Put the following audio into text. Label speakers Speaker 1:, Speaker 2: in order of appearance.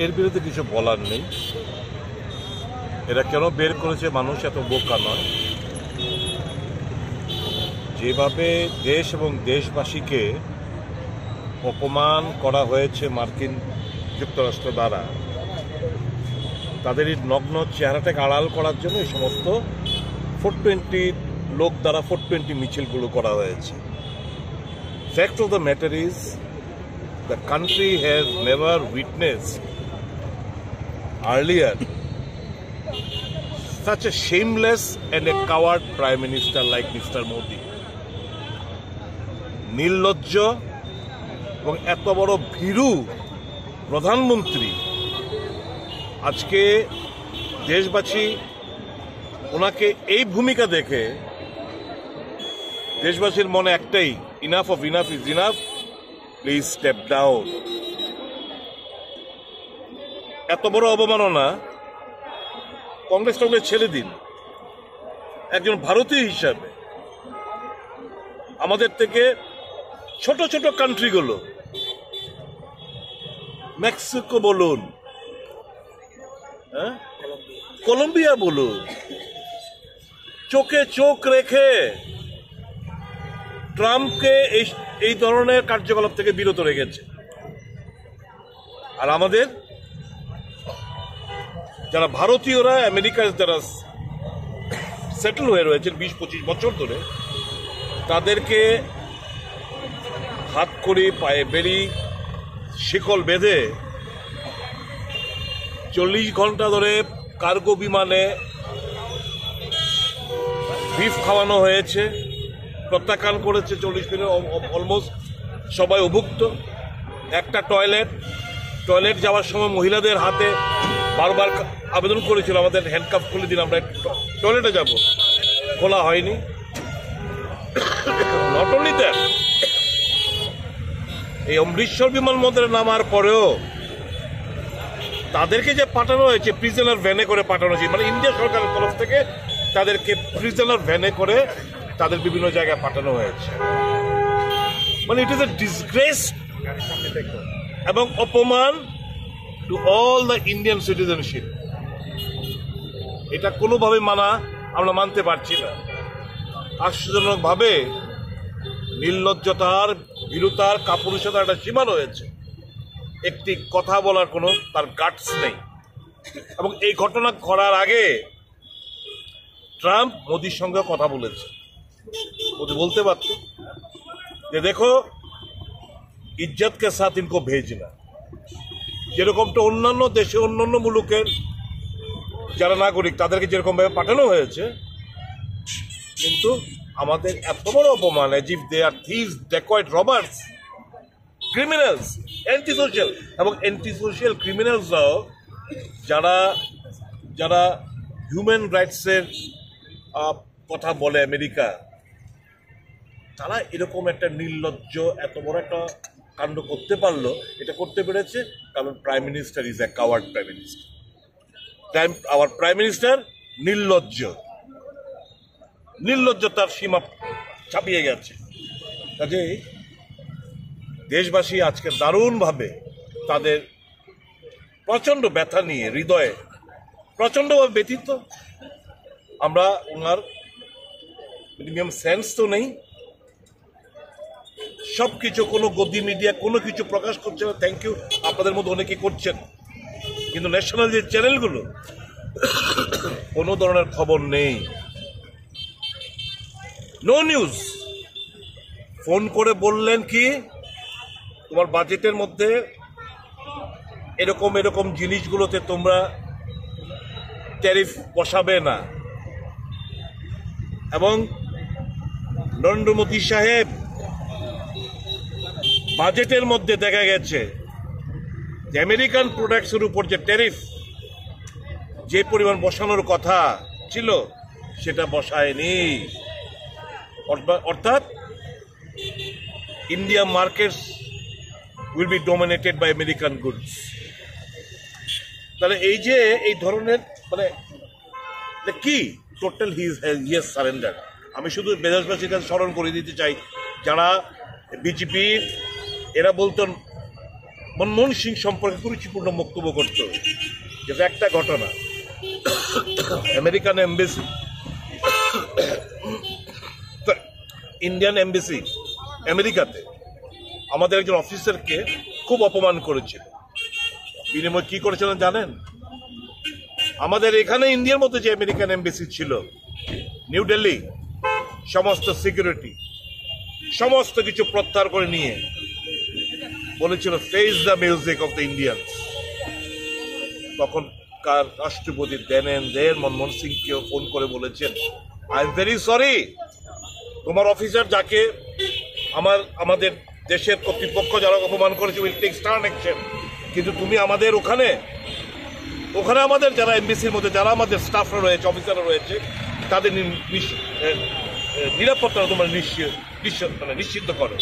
Speaker 1: এর বিরুদ্ধে কিছু বলার নেই। এরা কেন বের করেছে, মানুষ এত বোকা নয়। যেভাবে দেশ এবং দেশবাসীকে অপমান করা হয়েছে মার্কিন যুক্তরাষ্ট্র দ্বারা, তাদের এই নগ্ন চেহারাটাকে আড়াল করার জন্য এই সমস্ত 420 লোক দ্বারা 420 মিছিলগুলো করা হয়েছে। Fact of the matter is the country has never witnessed earlier such a shameless and a coward prime minister like Mr. Modi. নির্লজ্জ এবং এত বড় ভীরু প্রধানমন্ত্রী আজকে দেশবাসী ওনাকে এই ভূমিকা দেখে দেশবাসীর মনে একটাই, enough of enough is enough, please step down. এত বড় অবমাননা কংগ্রেস ছেড়ে দিন। একজন ভারতীয় হিসাবে আমাদের থেকে ছোট ছোট কান্ট্রিগুলো, মেক্সিকো বলুন, কলম্বিয়া বলুন, চোখে চোখ রেখে ট্রাম্পকে এই ধরনের কার্যকলাপ থেকে বিরত রেখেছে। আর আমাদের যারা ভারতীয়রা আমেরিকার যারা সেটেল হয়ে রয়েছেন 20-25 বছর ধরে, তাদেরকে হাত করি পায়ে বেরি শিকল বেঁধে 40 ঘন্টা ধরে কার্গো বিমানে বিফ খাওয়ানো হয়েছে, প্রত্যাখ্যান করেছে 40 দিনে অলমোস্ট সবাই অভুক্ত। একটা টয়লেট যাওয়ার সময় মহিলাদের হাতে বারবার আবেদন করেছিল আমাদের হ্যান্ডকাফ খুলে দিন, আমরা টয়লেটে যাব, খোলা হয়নি। নট অনলি দ্যাট, এই অমৃতসর বিমানবন্দরে নামার পরেও তাদেরকে যে পাঠানো হয়েছে প্রিজনার ভ্যানে করে পাঠানো হয়েছে, মানে ইন্ডিয়া সরকারের তরফ থেকে তাদেরকে প্রিজনার ভ্যানে করে তাদের বিভিন্ন জায়গায় পাঠানো হয়েছে। মানে ইট ইজ এ ডিসগ্রেস এবং অপমান to all the Indian citizenship. এটা কোনোভাবে আমরা মানতে পারছি না। আশ্চর্যজনকভাবে নির্লজ্জতার, ভীরুতার, কাপুরুষতার একটা সীমা রয়েছে। একটি কথা বলার কোনো তার গাটস নেই। এবং এই ঘটনা ঘটার আগে ট্রাম্প মোদির সঙ্গে কথা বলেছে। মোদি বলতে পারত যে দেখো, ইজ্জতকে সাথ ইনকো ভেজনা। যেরকমটা অন্যান্য দেশে, অন্যান্য মুলুকের যারা নাগরিক তাদেরকে যেরকম ভাবে পাঠানো হয়েছে, কিন্তু আমাদের এত বড় অপমান, as if they are thieves, dacoit, robbers, criminals, antisocial, এবং antisocial criminalsরাও যারা হিউম্যান রাইটসের কথা বলে আমেরিকা, তারা এরকম একটা নির্লজ্জ এত বড় একটা কাণ্ড করতে পারলো। এটা করতে পেরেছে কারণ prime minister is a coward prime minister. Our prime minister নির্লজ্জতার সীমা ছাপিয়ে গেছে। কাজেই দেশবাসী আজকে দারুণভাবে তাদের প্রচণ্ড ব্যথা নিয়ে হৃদয়ে প্রচণ্ডভাবে ব্যথিত। আমরা ওনার মিনিমাম সেন্স তো নেই, সব কিছু কোনো গদি মিডিয়া কোনো কিছু প্রকাশ করছে না। থ্যাংক ইউ, আপনাদের মধ্যে অনেকে করছেন, কিন্তু ন্যাশনাল যে চ্যানেলগুলো কোনো ধরনের খবর নেই, নো নিউজ। ফোন করে বললেন কি তোমার বাজেটের মধ্যে এরকম এরকম জিনিসগুলোতে তোমরা ট্যারিফ বসাবে না। এবং নরেন্দ্র মোদী সাহেব বাজেটের মধ্যে দেখা গেছে যে আমেরিকান প্রোডাক্টসের উপর যে ট্যারিফ যে পরিমাণ বসানোর কথা ছিল সেটা বসায়নি। অর্থাৎ India markets will be dominated by American goods. তাহলে এই যে এই ধরনের মানে কি টোটাল হি হ্যাজ সারেন্ডার। আমি শুধু দেশবাসীর কাছে স্মরণ করে দিতে চাই, যারা বিজেপি এরা মনমোহন সিং সম্পর্কে কুরুচিপূর্ণ বক্তব্য করত, যেটা একটা ঘটনা। আমেরিকান এমবেসি, ইন্ডিয়ান এমবেসি আমেরিকাতে আমাদের একজন অফিসারকে খুব অপমান করেছিল। বিনিময় কি করেছিলেন জানেন? আমাদের এখানে ইন্ডিয়ার মধ্যে যে আমেরিকান এমবেসি ছিল নিউ দিল্লি, সমস্ত সিকিউরিটি সমস্ত কিছু প্রত্যাহার করে নিয়ে বলেছিল face the music of the Indians. তখনকার রাষ্ট্রপতি দেন মনমোহন সিংকে ফোন করে বলেছেন, আই এম ভেরি সরি, তোমার অফিসার যাকে আমাদের দেশের কর্তৃপক্ষ যারা অপমান করেছে উইল টেক স্টার্ন অ্যাকশন, কিন্তু তুমি আমাদের ওখানে আমাদের যারা এমবিসির মধ্যে যারা আমাদের স্টাফরা রয়েছে, অফিসাররা রয়েছে, তাদের নিরাপত্তা তোমার নিশ্চিত করো।